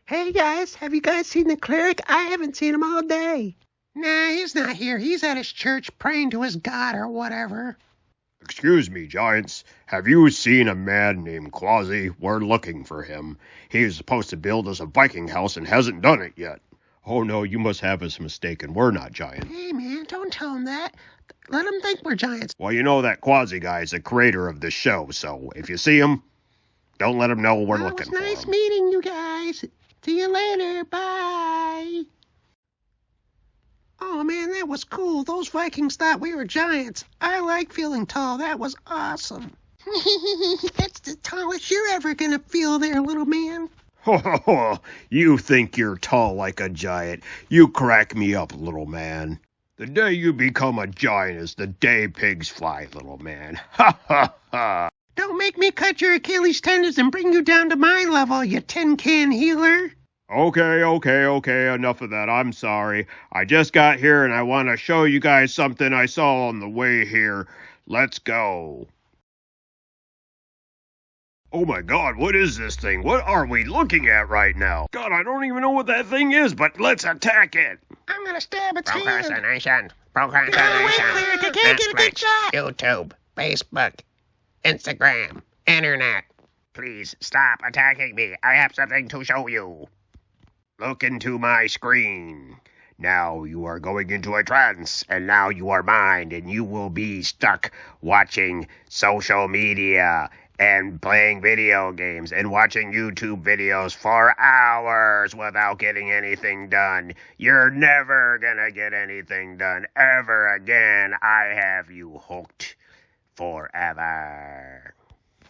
Hey guys, have you guys seen the cleric? I haven't seen him all day. Nah, he's not here. He's at his church praying to his god or whatever. Excuse me, Giants. Have you seen a man named Quassi? We're looking for him. He is supposed to build us a Viking house and hasn't done it yet. Oh no, you must have us mistaken. We're not giants. Hey man, don't tell him that. Let him think we're giants. Well, you know that Quassi guy is the creator of this show, so if you see him, don't let him know we're looking for him. It was nice meeting you guys. See you later. Bye. Oh man, that was cool. Those Vikings thought we were giants. I like feeling tall. That was awesome. That's the tallest you're ever gonna feel there, little man. You think you're tall like a giant. You crack me up, little man. The day you become a giant is the day pigs fly, little man. Ha ha ha. Don't make me cut your Achilles tendons and bring you down to my level, you tin-can healer. Okay, enough of that. I'm sorry. I just got here and I want to show you guys something I saw on the way here. Let's go. Oh my god, what is this thing? What are we looking at right now? God, I don't even know what that thing is, but let's attack it. I'm gonna stab its hand. Procrastination. Cleric, I can't get a good shot. YouTube, Facebook, Instagram, Internet. Please stop attacking me. I have something to show you. Look into my screen. Now you are going into a trance, and now you are mine, and you will be stuck watching social media and playing video games and watching YouTube videos for hours without getting anything done. You're never gonna get anything done ever again. I have you hooked forever.